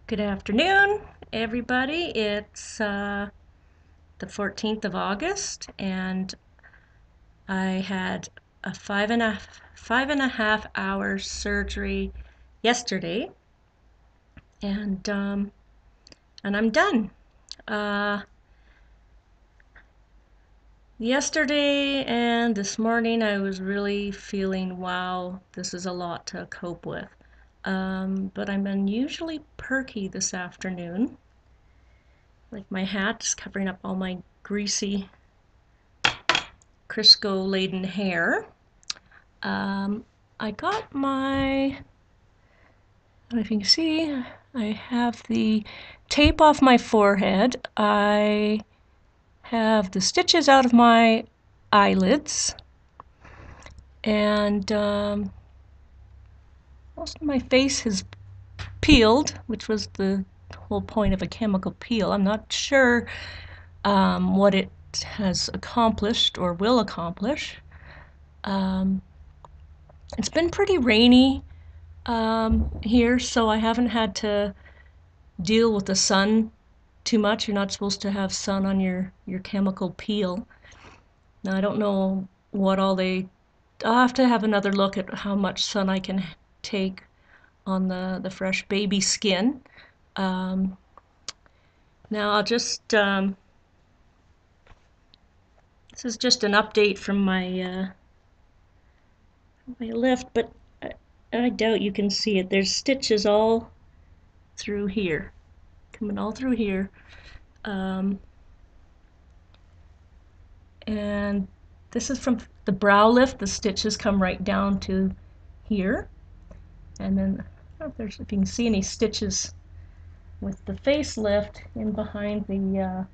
Good afternoon, everybody. It's the 14th of August, and I had a five and a half hour surgery yesterday, and I'm done. Yesterday and this morning, I was really feeling, wow, this is a lot to cope with. But I'm unusually perky this afternoon. Like my hat's covering up all my greasy Crisco-laden hair. I got my, I don't know if you can see, I have the tape off my forehead. I have the stitches out of my eyelids. And most of my face has peeled, which was the whole point of a chemical peel. I'm not sure what it has accomplished or will accomplish. It's been pretty rainy here, so I haven't had to deal with the sun too much. You're not supposed to have sun on your chemical peel. Now, I don't know what all I'll have to have another look at how much sun I can take on the fresh baby skin. Now I'll just, this is just an update from my lift, but I doubt you can see it. There's stitches all through here, coming all through here. And this is from the brow lift. The stitches come right down to here. And then, I don't know if you can see any stitches with the facelift in behind the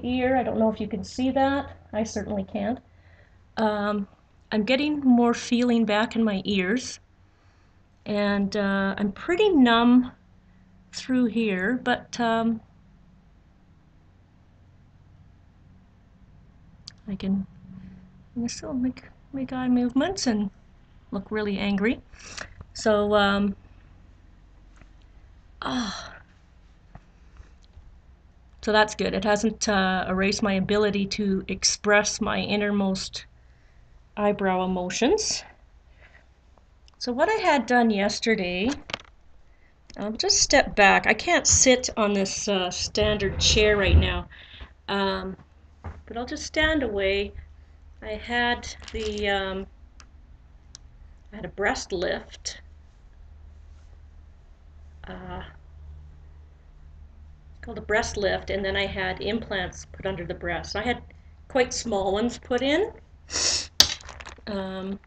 ear. I don't know if you can see that. I certainly can't. I'm getting more feeling back in my ears, and I'm pretty numb through here, but I can still make eye movements and look really angry. So so that's good. It hasn't erased my ability to express my innermost eyebrow emotions. So what I had done yesterday, I'll just step back. I can't sit on this standard chair right now, but I'll just stand away. I had a breast lift. Called a breast lift, and then I had implants put under the breast. I had quite small ones put in. You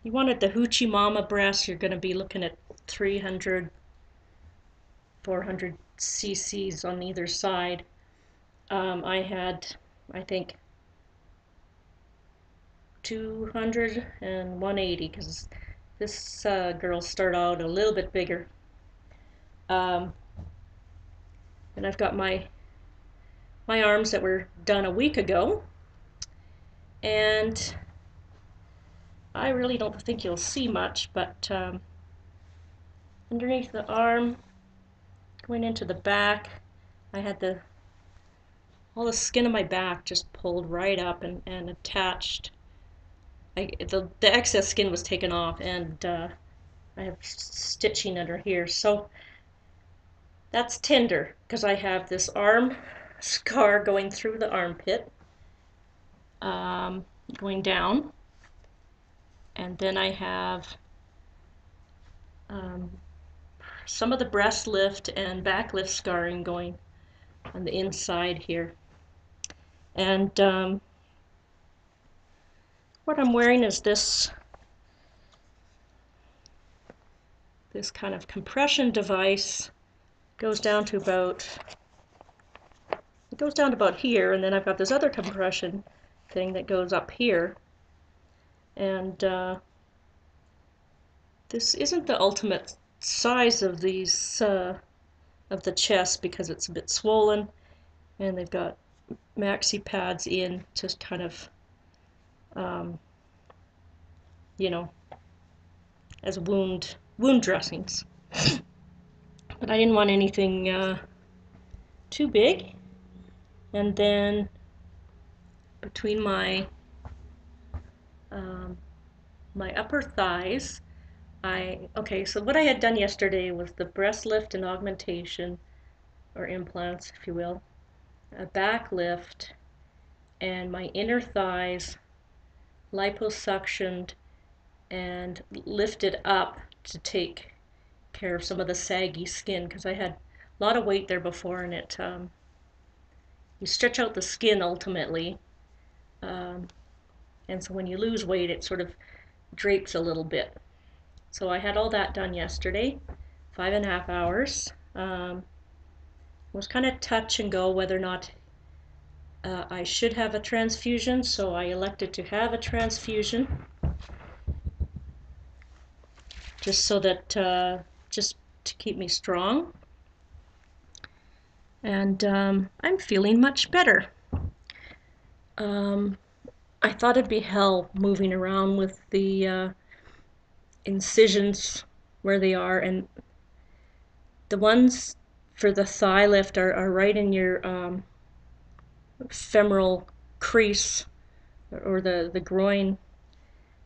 wanted the Hoochie Mama breast, you're going to be looking at 300, 400 cc's on either side. I had, I think, 200 and 180, because this girl started out a little bit bigger. And I've got my arms that were done a week ago, and I really don't think you'll see much, but underneath the arm, going into the back, I had all the skin of my back just pulled right up and attached. The excess skin was taken off, and I have stitching under here. So that's tender, because I have this arm scar going through the armpit, going down, and then I have some of the breast lift and back lift scarring going on the inside here. And what I'm wearing is this kind of compression device. Goes down to about here, and then I've got this other compression thing that goes up here. And this isn't the ultimate size of these of the chest, because it's a bit swollen, and they've got maxi pads in to kind of you know, as wound wound dressings. But I didn't want anything too big. And then between um, my upper thighs, so what I had done yesterday was the breast lift and augmentation, or implants, if you will, a back lift, and my inner thighs liposuctioned and lifted up to take care of some of the saggy skin, because I had a lot of weight there before, and you stretch out the skin ultimately, um, and so when you lose weight, it sort of drapes a little bit. So I had all that done yesterday, 5.5 hours. Was kind of touch and go whether or not I should have a transfusion, so I elected to have a transfusion, just so that just to keep me strong. And I'm feeling much better. I thought it'd be hell moving around with the incisions where they are, and the ones for the thigh lift are right in your femoral crease, or the groin,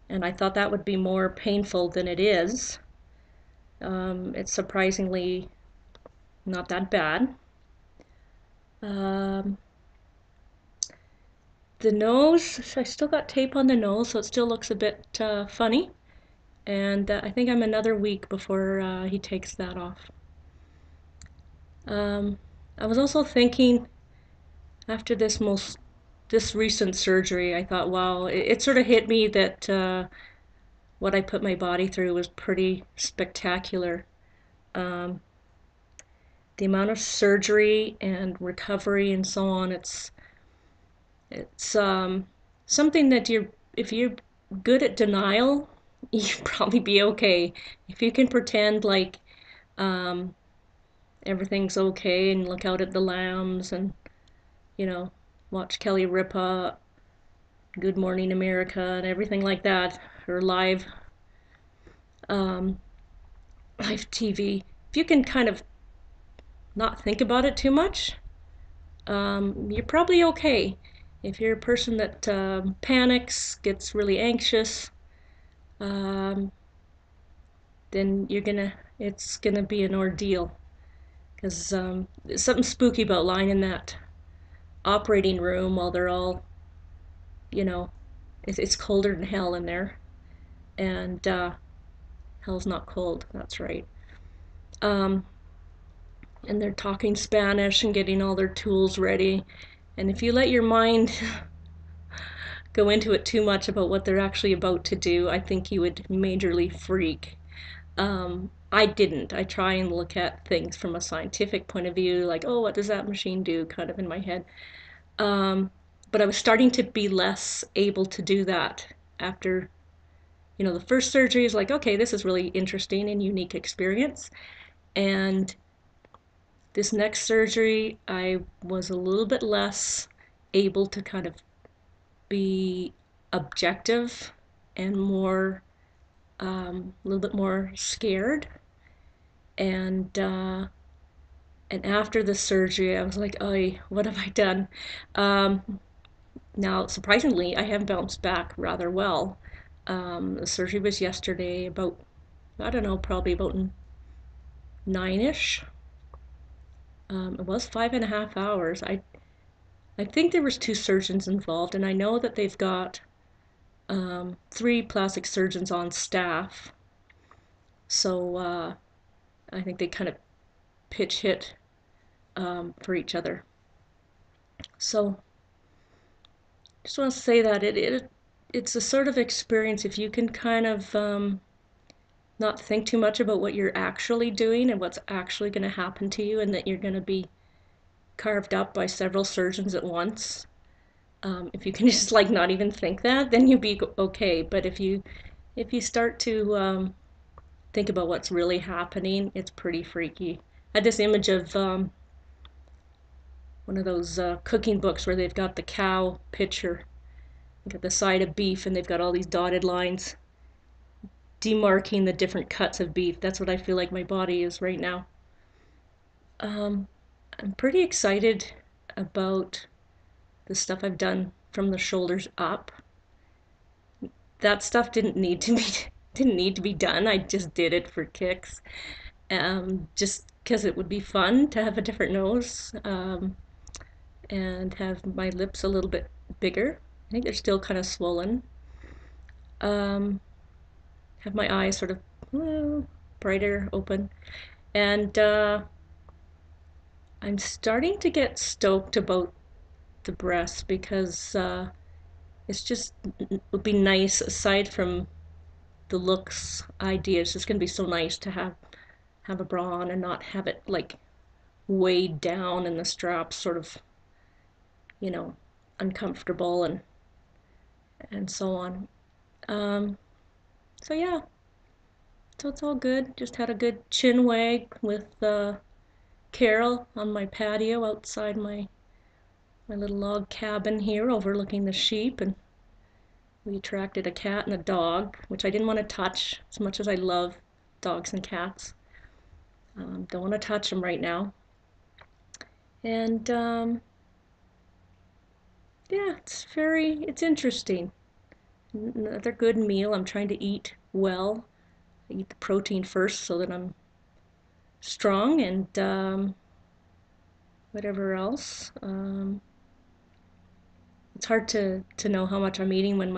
and I thought that would be more painful than it is. It's surprisingly not that bad. The nose, I still got tape on the nose, so it still looks a bit funny. And I think I'm another week before he takes that off. I was also thinking, after this recent surgery, I thought, wow, it sort of hit me that what I put my body through was pretty spectacular. The amount of surgery and recovery and so on, it's something that if you're good at denial, you'd probably be okay. If you can pretend like um, everything's okay and look out at the lambs and, watch Kelly Ripa, Good Morning America, and everything like that, or um, live TV. If you can kind of not think about it too much, you're probably okay. If you're a person that panics, gets really anxious, um, then it's gonna be an ordeal. Because there's something spooky about lying in that operating room while they're all, you know, it's colder than hell in there, and hell's not cold. That's right. Um, and they're talking Spanish and getting all their tools ready. And if you let your mind go into it too much about what they're actually about to do, I think you would majorly freak. I didn't. I try and look at things from a scientific point of view, like, oh, what does that machine do, kind of in my head. But I was starting to be less able to do that after, the first surgery is like, okay, this is really interesting and unique experience. And this next surgery, I was a little bit less able to kind of be objective and a little bit more scared. And after the surgery, I was like, oh, what have I done? Now, surprisingly, I have bounced back rather well. The surgery was yesterday, about, I don't know, probably about 9-ish. It was 5.5 hours. I think there was two surgeons involved, and I know that they've got 3 plastic surgeons on staff. So I think they kind of pitch hit for each other. So just want to say that it's a sort of experience, if you can kind of not think too much about what you're actually doing and what's actually going to happen to you, and that you're going to be carved up by several surgeons at once. If you can just like not even think that, then you'll be okay. But if you start to think about what's really happening, it's pretty freaky. I had this image of one of those cooking books where they've got the cow picture, got the side of beef, and they've got all these dotted lines. demarking the different cuts of beef. That's what I feel like my body is right now. I'm pretty excited about the stuff I've done from the shoulders up. That stuff didn't need to be done. I just did it for kicks, just because it would be fun to have a different nose, and have my lips a little bit bigger. I think they're still kind of swollen. Um, have my eyes sort of brighter, open, and I'm starting to get stoked about the breasts because it's just it would be nice aside from the looks idea. It's just gonna be so nice to have a bra on and not have it like weighed down and the straps sort of, you know, uncomfortable and so on. Um, so yeah, so it's all good. Just had a good chin wag with Carol on my patio outside my little log cabin here overlooking the sheep, and we attracted a cat and a dog, which I didn't want to touch as much as I love dogs and cats. Don't want to touch them right now. And yeah, it's interesting. Another good meal. I'm trying to eat well. I eat the protein first so that I'm strong, and whatever else. It's hard to know how much I'm eating when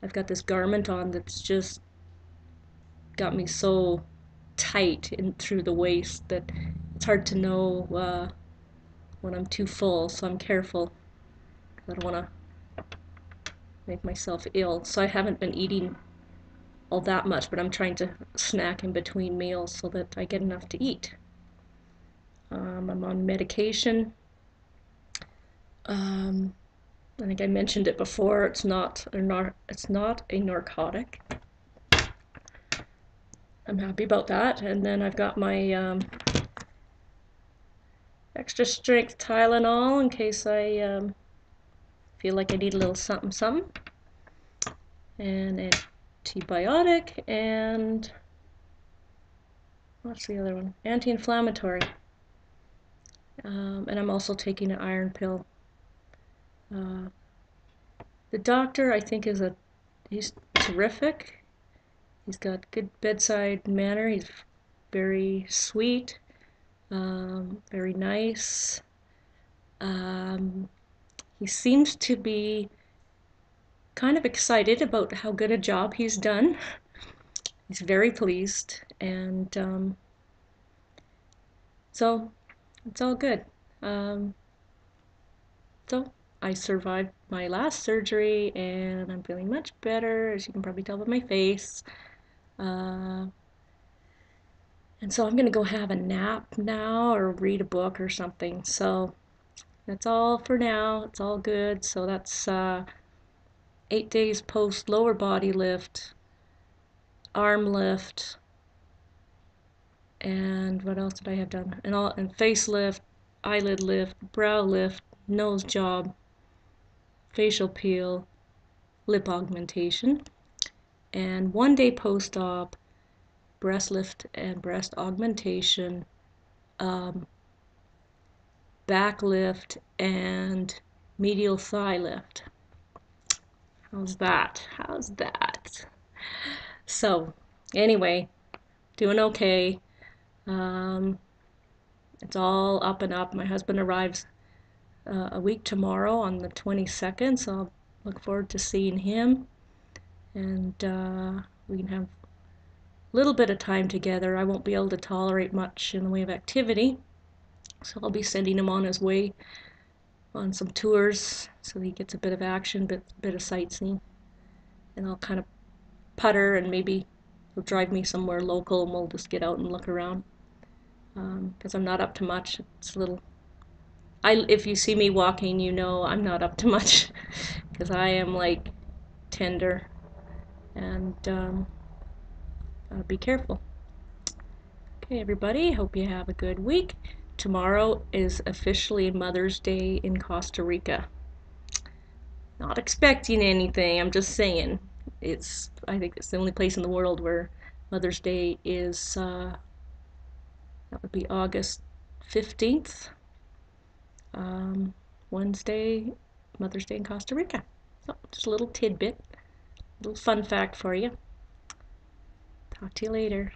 I've got this garment on that's just got me so tight in through the waist that it's hard to know when I'm too full. So I'm careful. I don't want to make myself ill. So I haven't been eating all that much, but I'm trying to snack in between meals so that I get enough to eat. I'm on medication. I think I mentioned it before. It's not a narcotic. I'm happy about that. And then I've got my extra strength Tylenol in case I feel like I need a little something something. And an antibiotic, and what's the other one? Anti-inflammatory. And I'm also taking an iron pill. The doctor, I think, he's terrific. He's got good bedside manner. He's very sweet, very nice. He seems to be kind of excited about how good a job he's done. He's very pleased, and so it's all good. So I survived my last surgery, and I'm feeling much better, as you can probably tell by my face. And so I'm gonna go have a nap now or read a book or something. So that's all for now. It's all good. So that's 8 days post lower body lift, arm lift, and what else did I have done? And face lift, eyelid lift, brow lift, nose job, facial peel, lip augmentation, and 1 day post-op, breast lift and breast augmentation, back lift, and medial thigh lift. How's that? How's that? So, anyway, doing okay. It's all up and up. My husband arrives a week tomorrow on the 22nd, so I'll look forward to seeing him. And we can have a little bit of time together. I won't be able to tolerate much in the way of activity, so I'll be sending him on his way on some tours so he gets a bit of action, bit of sightseeing. And I'll kind of putter, and maybe he'll drive me somewhere local and we'll just get out and look around. Because I'm not up to much. It's a little... if you see me walking, you know I'm not up to much because I am like tender, and be careful. Okay, everybody, hope you have a good week. Tomorrow is officially Mother's Day in Costa Rica. Not expecting anything, I'm just saying. I think it's the only place in the world where Mother's Day is, that would be August 15th, um, Wednesday, Mother's Day in Costa Rica. So just a little tidbit, a little fun fact for you. Talk to you later.